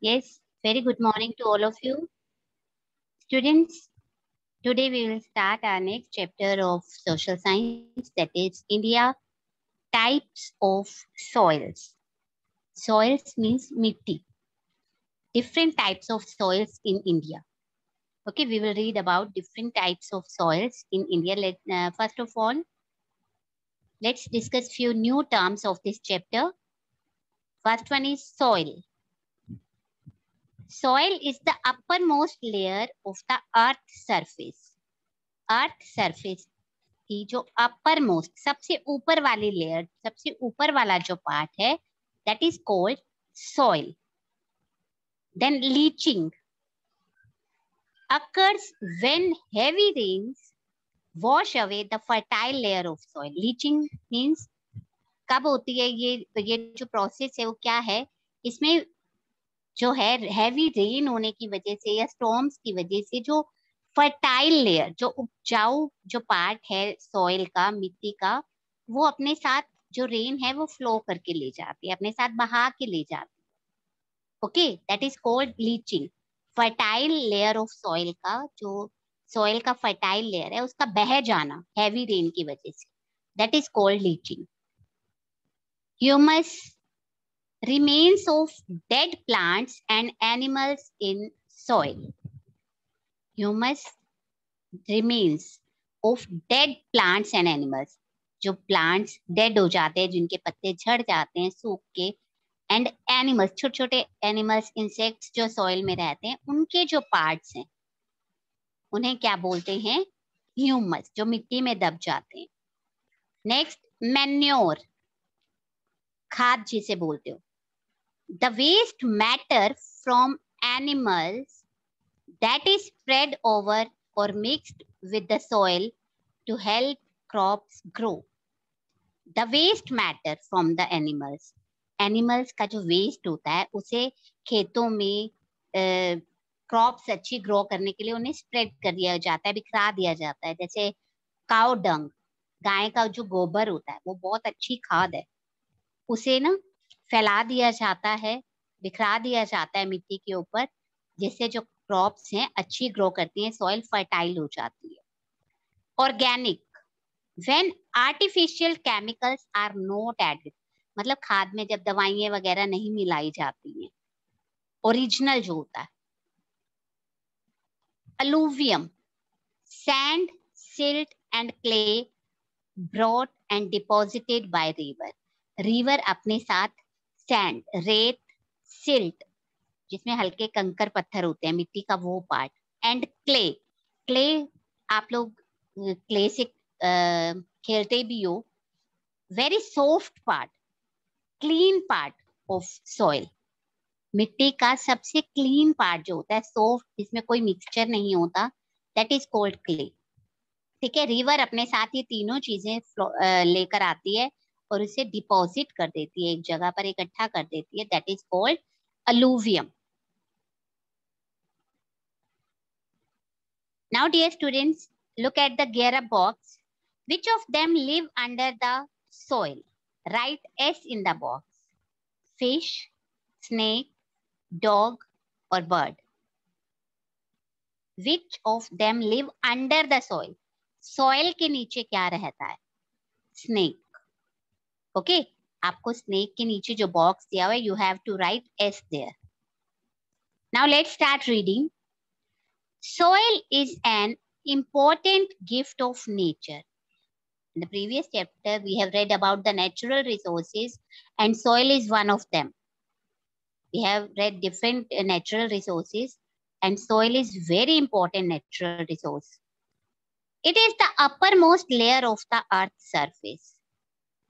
Yes, very good morning to all of you. Students, today we will start our next chapter of social science, that is India, types of soils. Soils means mitti, different types of soils in India. Okay, we will read about different types of soils in India. First of all, let's discuss few new terms of this chapter. First one is soil. Soil is the uppermost layer of the earth surface. Earth surface की जो upper most सबसे ऊपर वाली layer, सबसे ऊपर वाला जो part है, that is called soil. Then leaching occurs when heavy rains wash away the fertile layer of soil. Leaching means कब होती है? ये जो प्रोसेस है वो क्या है? इसमें जो है हैवी रेन होने की वजह से या स्टॉर्म्स की वजह से जो फर्टाइल लेयर, जो उपजाऊ जो पार्ट है सॉइल का, मिट्टी का, वो अपने साथ जो रेन है वो फ्लो करके ले जाती है, अपने साथ बहा के ले जाती है. Okay, that is called leaching. Fertile layer of soil का, जो सॉइल का फर्टाइल लेयर है उसका बह जाना हैवी रेन की वजह से, that is called leaching. Humus remains of dead plants and animals in soil. Humus remains of dead plants and animals. जो plants dead हो जाते हैं, जिनके पत्ते झड़ जाते हैं सूख के, and animals, छोटे छोटे animals, insects जो soil में रहते हैं, उनके जो parts हैं उन्हें क्या बोलते हैं? ह्यूमस, जो मिट्टी में दब जाते हैं. नेक्स्ट, मैन्योर, खाद जिसे बोलते हो. The waste matter from animals that is spread over or mixed with the soil to help crops grow. The waste matter from the animals. Animals का जो waste होता है उसे खेतों में क्रॉप्स अच्छी ग्रो करने के लिए उन्हें स्प्रेड कर दिया जाता है, बिखरा दिया जाता है. जैसे काउ डंग, गाय का जो गोबर होता है वो बहुत अच्छी खाद है, उसे ना फैला दिया जाता है, बिखरा दिया जाता है मिट्टी के ऊपर, जिससे जो क्रॉप्स हैं अच्छी ग्रो करती हैं, सॉइल फर्टाइल हो जाती है. Organic, when artificial chemicals are not added, मतलब खाद में जब दवाइयां वगैरह नहीं मिलाई जाती हैं. ओरिजिनल जो होता है. Alluvium, sand, silt and clay brought and deposited by river. River अपने साथ सैंड, रेत, सिल्ट जिसमें हल्के कंकर पत्थर होते हैं, मिट्टी का वो पार्ट, एंड क्ले. क्ले आप लोग क्ले से खेलते भी हो. Very soft part, clean part of soil. मिट्टी का सबसे क्लीन पार्ट जो होता है, सॉफ्ट, जिसमें कोई मिक्सचर नहीं होता, दैट इज कॉल्ड क्ले. ठीक है. रिवर अपने साथ ये तीनों चीजें लेकर आती है और उसे डिपॉजिट कर देती है, एक जगह पर इकट्ठा कर देती है, that is called alluvium. Now dear students, look at the Gera box. Which of them live under the soil? Write S in the box. Fish, snake, dog or bird? Which of them live under the soil? Soil के नीचे क्या रहता है? Snake. Okay, आपको snake के नीचे जो box दिया हुआ है, you have to write S there. Now let's start reading. Soil is an important gift of nature. In the previous chapter, we have read about the natural resources and soil is one of them. We have read different natural resources and soil is very important natural resource. It is the uppermost layer of the earth surface.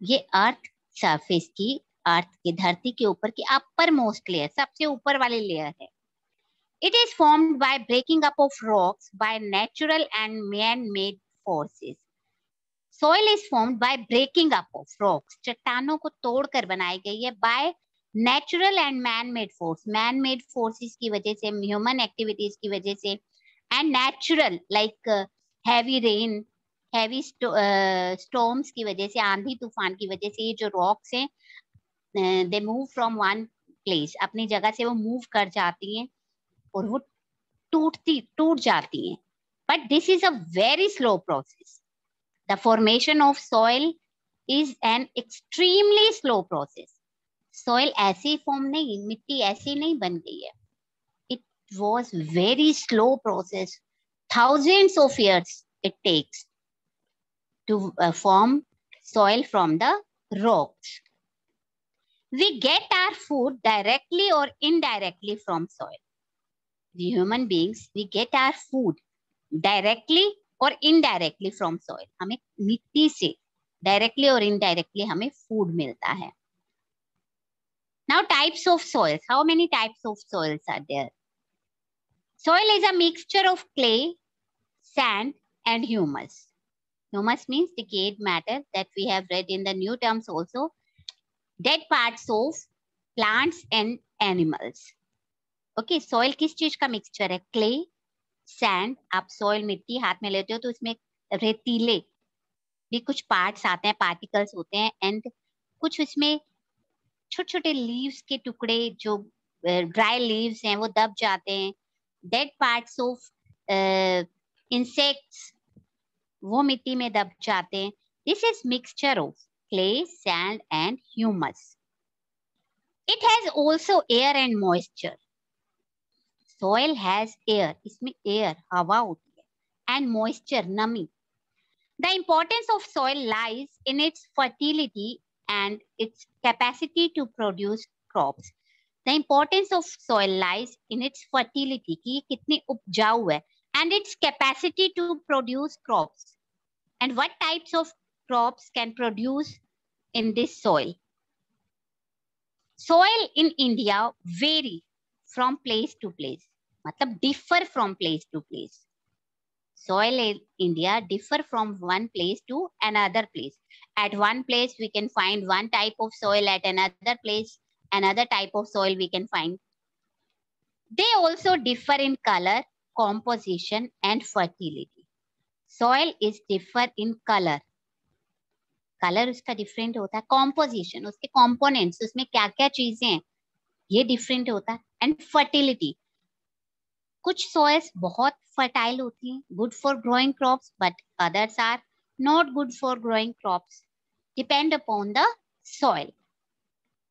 ये earth surface की, earth की धरती के ऊपर की uppermost layer, सबसे ऊपर वाली layer है. It is formed by breaking up of rocks by natural and man-made forces. Soil is formed by breaking up of rocks. चट्टानों को तोड़कर बनाई गई है by natural and man-made force. Man-made forces की वजह से, human activities की वजह से, and natural like heavy rain, heavy storms की वजह से, आंधी तूफान की वजह से ये जो rocks हैं, they move from one place, अपनी जगह से वो move कर जाती हैं और वो टूट जाती हैं. But this is a very slow process. The formation of soil is an extremely slow process. Soil ऐसी form नहीं, मिट्टी ऐसी नहीं बन गई है. It was very slow process. Thousands of years it takes to form soil from the rocks. We get our food directly or indirectly from soil. We human beings, we get our food directly or indirectly from soil. हमें मिट्टी से directly or indirectly हमें food मिलता है. Now types of soils. How many types of soils are there? Soil is a mixture of clay, sand and humus. Humus means decayed matter that we have read in the new terms also. Dead parts of plants and animals. Okay, soil किस चीज का mixture है? Clay, sand. आप soil मिट्टी हाथ में लेते हो तो इसमें रेतीले भी कुछ parts आते हैं, particles होते हैं, and कुछ इसमें छोटे छोटे लीव्स के टुकड़े जो ड्राई लीव्स हैं वो दब जाते हैं. डेड पार्ट्स ऑफ इंसेक्ट्स वो मिट्टी में दब जाते हैं. This is mixture of clay, sand and humus. It has also air and moisture. Soil has air, इसमें एयर हवा होती है, एंड मॉइस्चर नमी. The importance of soil lies in its fertility and its capacity to produce crops. The importance of soil lies in its fertility, कि कितनी उपजाऊ है, and its capacity to produce crops. And what types of crops can produce in this soil? Soil in India vary from place to place. मतलब differ from place to place. Soil in India differ from one place to another place. At one place, we can find one type of soil. At another place, another type of soil we can find. They also differ in color, composition, and fertility. Soil is differ in color. Color उसका different होता है. Composition, उसके components, उसमें क्या क्या चीजें हैं, ये different होता है. And fertility. कुछ soils बहुत fertile होती हैं, good for growing crops, but others are not good for growing crops. Depend upon the soil.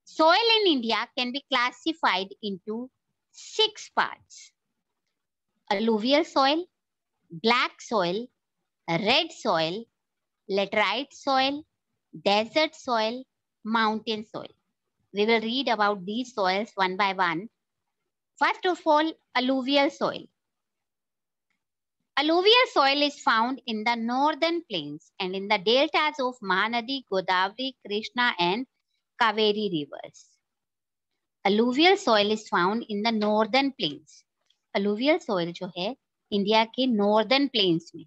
Soil in India can be classified into 6 parts. Alluvial soil, black soil, red soil, laterite soil, desert soil, mountain soil. We will read about these soils one by one. First of all, alluvial soil. Alluvial soil is found in the northern plains and in the deltas of Mahanadi, Godavari, Krishna and Kaveri rivers. Alluvial soil is found in the northern plains. Alluvial soil जो है India के northern plains में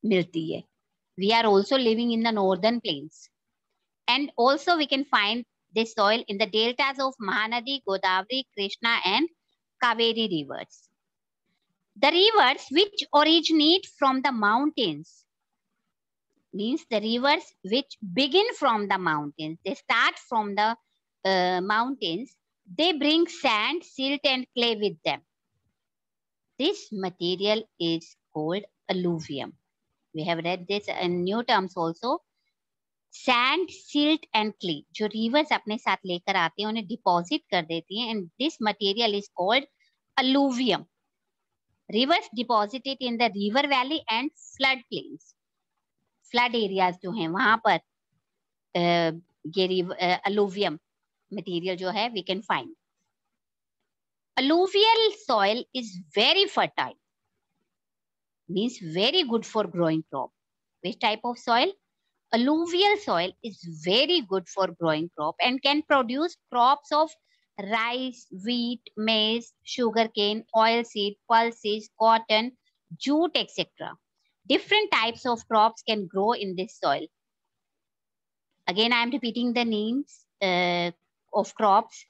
मिलती है. We are also living in the northern plains. And also we can find this soil in the deltas of Mahanadi, Godavari, Krishna and Kaveri rivers. The rivers which originate from the mountains, means the rivers which begin from the mountains, they start from the mountains, they bring sand, silt and clay with them. This material is called alluvium. We have read this in new terms also. Sand, silt and clay, जो rivers अपने साथ लेकर आते हैं उन्हें deposit कर देती हैं, and this material is called alluvium. Rivers deposited in the river valley and flood plains. Flood areas जो हैं वहां पर ये alluvium material जो है we can find. Alluvial soil is very fertile, means very good for growing crop. Which type of soil? Alluvial soil is very good for growing crop and can produce crops of rice, wheat, maize, sugarcane, oilseed, pulses, cotton, jute, etc. Different types of crops can grow in this soil. Again, I am repeating the names of crops.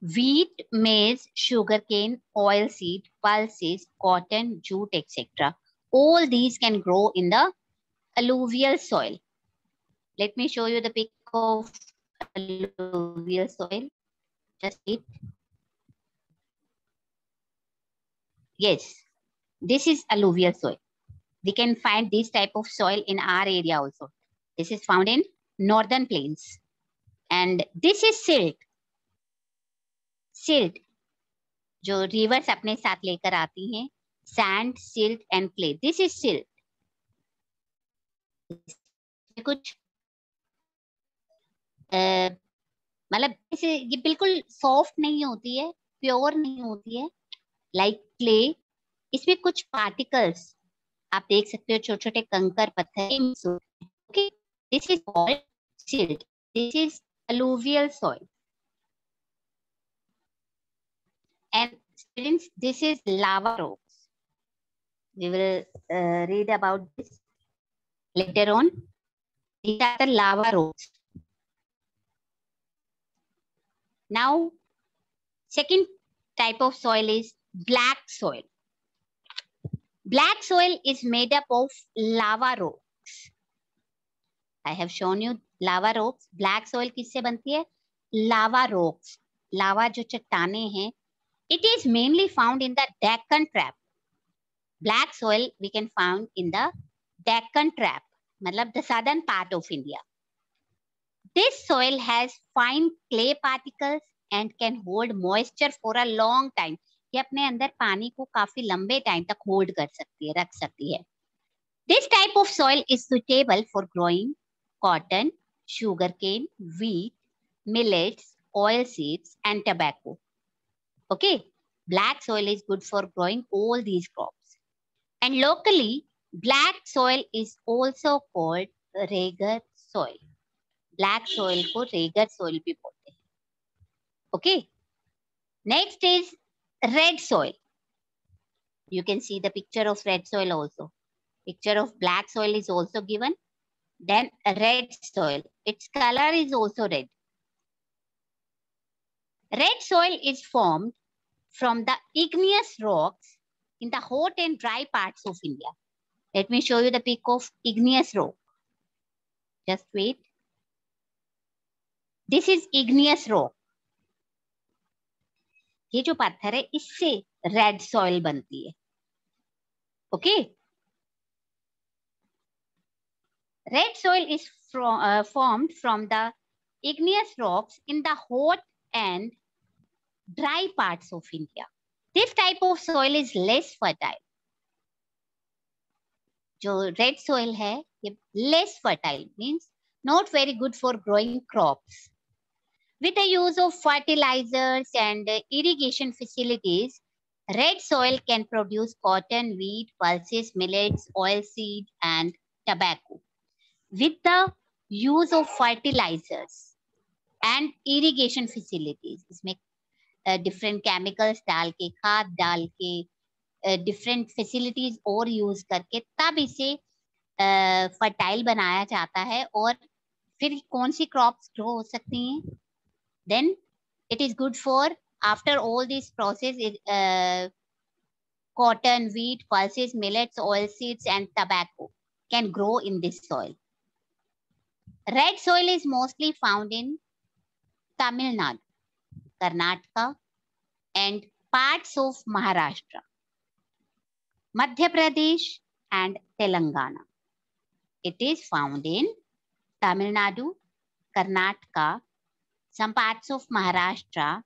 Wheat, maize, sugarcane, oilseed, pulses, cotton, jute, etc. All these can grow in the alluvial soil. Let me show you the pic of alluvial soil. Just it. Yes, this is alluvial soil. We can find this type of soil in our area also. This is found in northern plains. And this is silt. Silt, जो rivers अपने साथ लेकर आती हैं. Sand, silt and clay. This is silt. कुछ मतलब ये बिल्कुल सॉफ्ट नहीं होती है, प्योर नहीं होती है, लाइक क्ले. इसमें कुछ पार्टिकल्स आप देख सकते हो, छोटे छोटे कंकर पत्थर. Okay, this is called silt. This is alluvial soil. And students, this is lava rocks. We will read about this later on. These are the lava rocks. Now, second type of soil is black soil. Black soil is made up of lava rocks. I have shown you lava rocks. Black soil किससे बनती है? Lava rocks. Lava जो चट्टानें हैं. It is mainly found in the Deccan Trap. Black soil we can find in the Deccan Trap, मतलब the southern part of India. This soil has fine clay particles and can hold moisture for a long time. ये अपने अंदर पानी को काफी लंबे time तक hold कर सकती है, रख सकती है. This type of soil is suitable for growing cotton, sugarcane, wheat, millets, oil seeds, and tobacco. Okay, black soil is good for growing all these crops. And locally, black soil is also called regar soil. Black soil को regar soil भी बोलते हैं. Okay, next is red soil. You can see the picture of red soil also. Picture of black soil is also given. Then red soil. Its color is also red. Red soil is formed from the igneous rocks in the hot and dry parts of India. Let me show you the pic of igneous rock. Just wait. This is igneous rock. ये जो पत्थर है इससे red soil बनती है. Okay, red soil is formed from the igneous rocks in the hot and dry parts of India. This type of soil is less fertile. जो red soil है ये less fertile means not very good for growing crops. With the use of fertilizers and irrigation facilities, red soil can produce cotton, wheat, pulses, millets, oilseed, and tobacco. With the use of fertilizers and irrigation facilities, इसमें different chemicals डाल के, खाद डाल के, different facilities और use करके तब इसे fertile बनाया जाता है. और फिर कौन सी crops grow हो सकती हैं? Then it is good for, after all this process, cotton, wheat, pulses, millets, oilseeds, and tobacco can grow in this soil. Red soil is mostly found in Tamil Nadu, Karnataka, and parts of Maharashtra, Madhya Pradesh, and Telangana. It is found in Tamil Nadu, Karnataka, some parts of Maharashtra,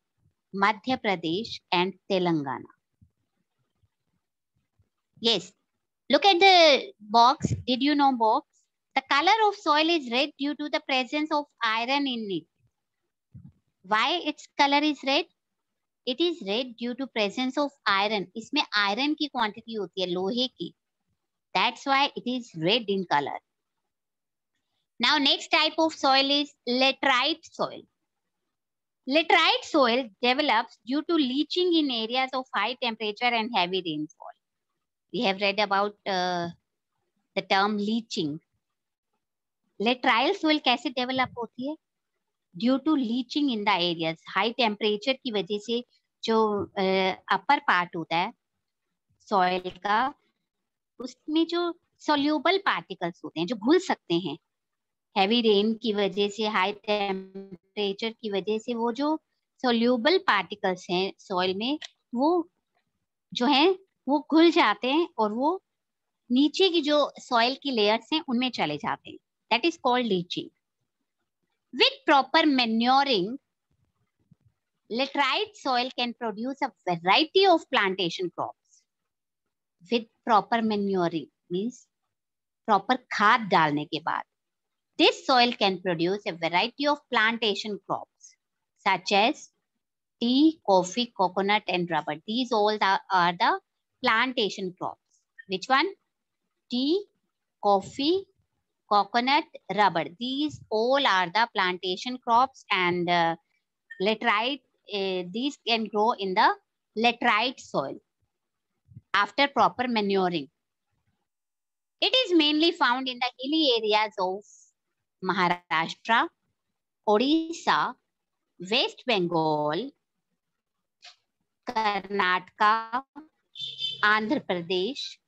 Madhya Pradesh, and Telangana. Yes, look at the box. Did you know box? The color of soil is red due to the presence of iron in it. Why its color is red? It is red due to presence of iron. इसमें iron की quantity होती है, लोहे की. That's why it is red in color. Now next type of soil is laterite soil. Laterite soil develops due to leaching in areas of high temperature and heavy rainfall. We have read about the term leaching. Lateral soil कैसे develop होती है? Due to leaching in the areas, high temperature की वजह से जो upper part होता है soil का, उसमें जो soluble particles होते हैं जो घुल सकते हैं, heavy rain की वजह से, high temperature की वजह से वो जो सोल्यूबल पार्टिकल्स हैं सॉइल में, वो जो है वो घुल जाते हैं और वो नीचे की जो सॉइल की लेयर्स हैं उनमें चले जाते हैं. That is called leaching. With proper manuring, laterite soil can produce a variety of plantation crops. With proper manuring means proper खाद डालने के बाद, this soil can produce a variety of plantation crops such as tea, coffee, coconut, and rubber. These all are the plantation crops. Which one? Tea, coffee, coconut, rubber. These all are the plantation crops, and laterite, these can grow in the laterite soil after proper manuring. It is mainly found in the hilly areas of Maharashtra, Odisha, West Bengal, Karnataka, Andhra Pradesh,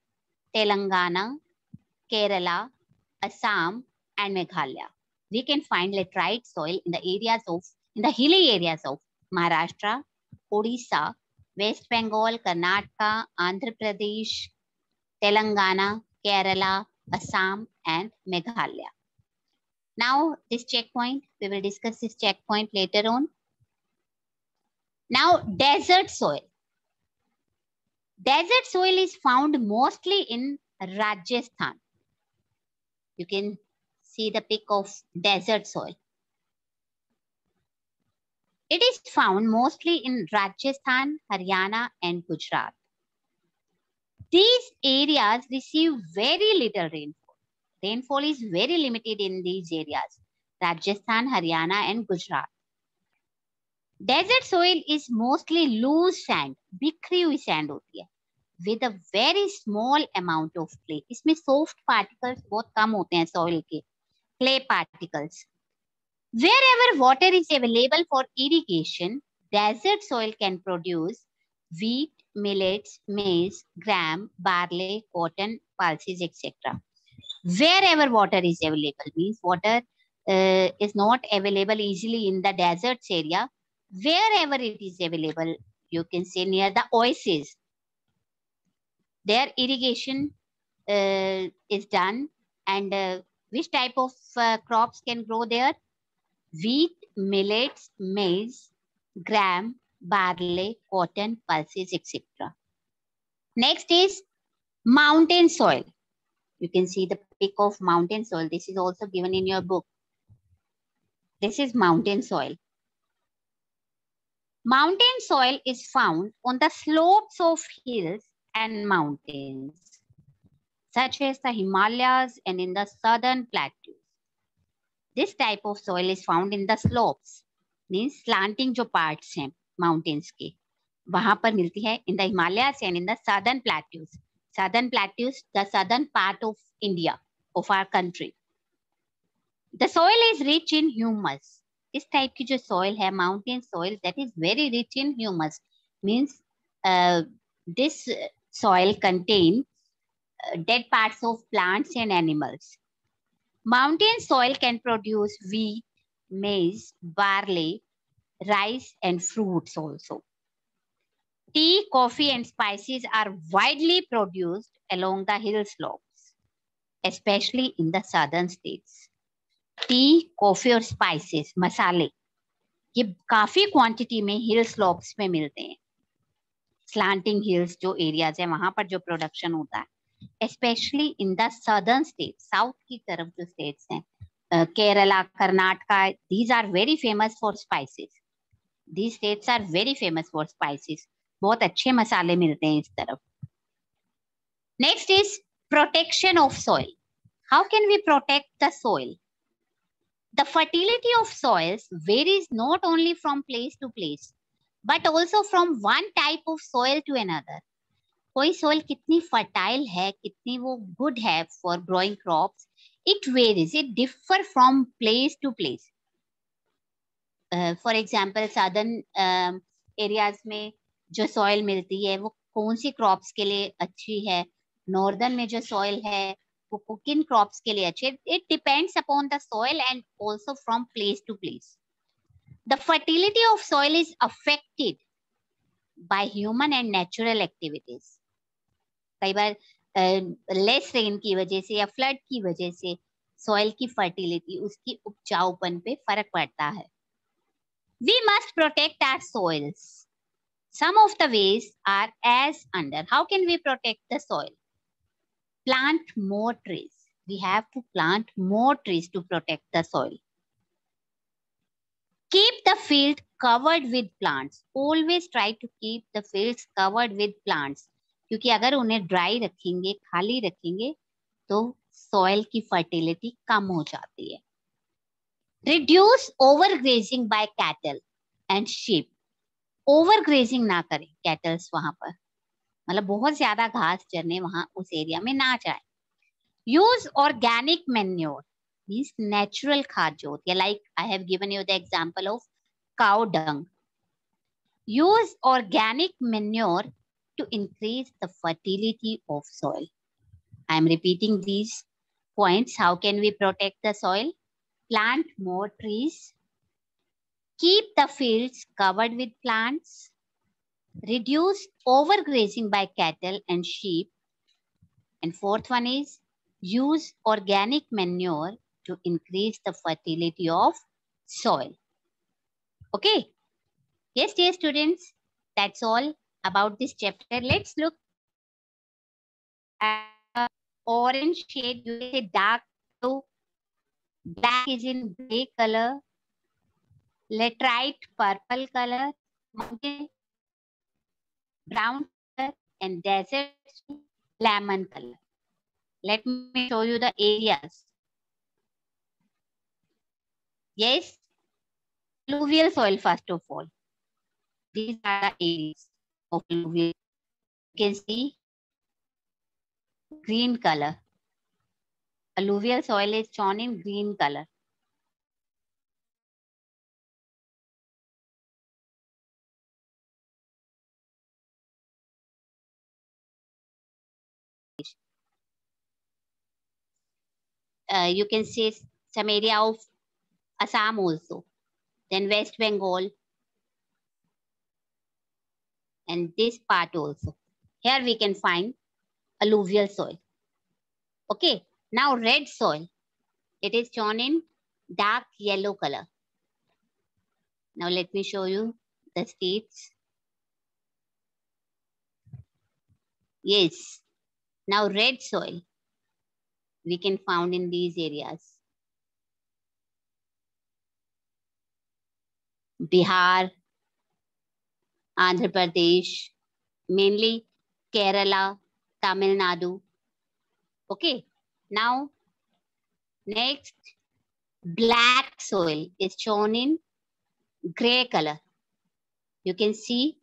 Telangana, Kerala, Assam, and Meghalaya. We can find laterite soil in the hilly areas of Maharashtra, Odisha, West Bengal, Karnataka, Andhra Pradesh, Telangana, Kerala, Assam, and Meghalaya. Now, this checkpoint, we will discuss this checkpoint later on. Now, desert soil. Desert soil is found mostly in Rajasthan. You can see the pic of desert soil. It is found mostly in Rajasthan, Haryana, and Gujarat. These areas receive very little rainfall. Rainfall is very limited in these areas, Rajasthan, Haryana, and Gujarat. Desert soil is mostly loose sand, बिखरी हुई sand होती है, with a very small amount of clay. इसमें soft particles बहुत कम होते हैं soil के, clay particles. Wherever water is available for irrigation, desert soil can produce wheat, millets, maize, gram, barley, cotton, pulses, etc. Wherever water is available means water is not available easily in the deserts area. Wherever it is available, you can say near the oases, their irrigation is done. And which type of crops can grow there? Wheat, millets, maize, gram, barley, cotton, pulses, etc. Next is mountain soil. You can see the pic of mountain soil. This is also given in your book. This is mountain soil. Mountain soil is found on the slopes of hills and mountains, such as the Himalayas and in the southern plateaus. This type of soil is found in the slopes, means slanting जो parts हैं mountains के, वहां पर मिलती है in the Himalayas and in the southern plateaus. Southern plateaus, the southern part of India, of our country. The soil is rich in humus. इस type की जो soil है, mountain soil, that is very rich in humus. Means this soil contains dead parts of plants and animals. Mountain soil can produce wheat, maize, barley, rice, and fruits also. Tea, coffee, and spices are widely produced along the hill slopes, especially in the southern states. Tea, coffee और spices, मसाले, ये काफी quantity में हिल slopes में मिलते हैं. Slanting hills जो areas है वहां पर जो प्रोडक्शन होता है, especially in the southern states, south की तरफ जो स्टेट्स हैं, Kerala, Karnataka, these are very famous for spices. These states are very famous for spices. बहुत अच्छे मसाले मिलते हैं इस तरफ. Next is protection of soil. How can we protect the soil? The fertility of soils varies not only from place to place, but also from one type of soil to another. कोई soil कितनी fertile है, कितनी वो good है for growing crops, it varies. It differ from place to place. For example, southern areas में जो soil मिलती है वो कौन सी crops के लिए अच्छी है, northern में जो soil है वो किन crops के लिए अच्छे. It depends upon the soil and also from place to place. The fertility of soil is affected by human and natural activities. कई बार लेस रेन की वजह से या फ्लड की वजह से सॉइल की फर्टिलिटी, उसकी उपजाऊपन पे फर्क पड़ता है. We must protect our soils. Some of the ways are as under. How can we protect the soil? Plant more trees. We have to plant more trees to protect the soil. Keep the field covered with plants. Always try to keep the fields covered with plants. क्योंकि अगर उन्हें dry रखेंगे, खाली रखेंगे, तो soil की fertility कम हो जाती है. Reduce overgrazing by cattle and sheep. Overgrazing ना करें कैटल्स वहां पर, मतलब बहुत ज्यादा घास चरने वहां उस एरिया में ना जाए. Use organic manure. Means natural खाद जो होती है, like I have given you the example of cow dung. Use organic manure to increase the fertility of soil. I am repeating these points. How can we protect the soil? Plant more trees. Keep the fields covered with plants. Reduce overgrazing by cattle and sheep. And fourth one is use organic manure to increase the fertility of soil. Okay. Yes, dear students, that's all about this chapter. Let's look at the orange shade. You can say dark blue. Black is in gray color. Laterite, purple color. Mountain, brown color. And desert, lemon color. Let me show you the areas. Yes, alluvial soil first of all. These are the areas of alluvial. You can see green color. Alluvial soil is shown in green color. You can see some area of Assam also. Then West Bengal. And this part also. Here we can find alluvial soil. Okay. Now red soil. It is shown in dark yellow color. Now let me show you the states. Yes. Now red soil we can find in these areas. Bihar, Andhra Pradesh, mainly Kerala, Tamil Nadu. Okay. Now next, black soil is shown in gray color. You can see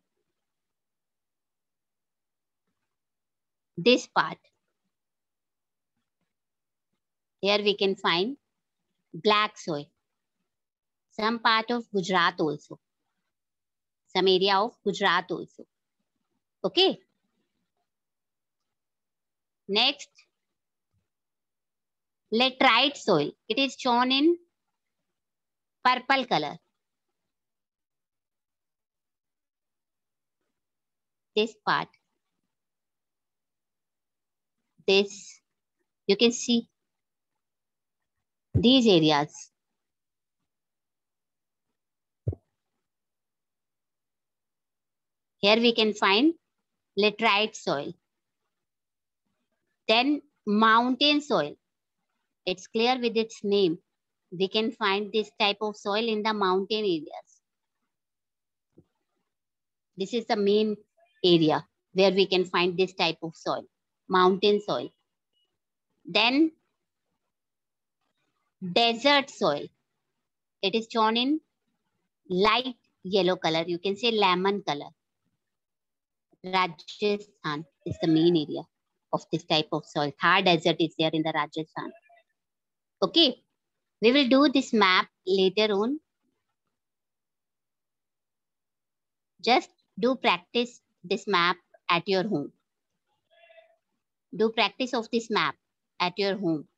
this part. Here we can find black soil. Some part of Gujarat also. Some area of Gujarat also. Okay. Next, laterite soil. It is shown in purple color. This part. This. You can see these areas. Here we can find laterite soil. Then mountain soil. It's clear with its name. We can find this type of soil in the mountain areas. This is the main area where we can find this type of soil, mountain soil. Then desert soil. It is shown in light yellow color. You can say lemon color. Rajasthan is the main area of this type of soil. Thar desert is there in the Rajasthan. Okay, we will do this map later on. Just do practice this map at your home. Do practice of this map at your home.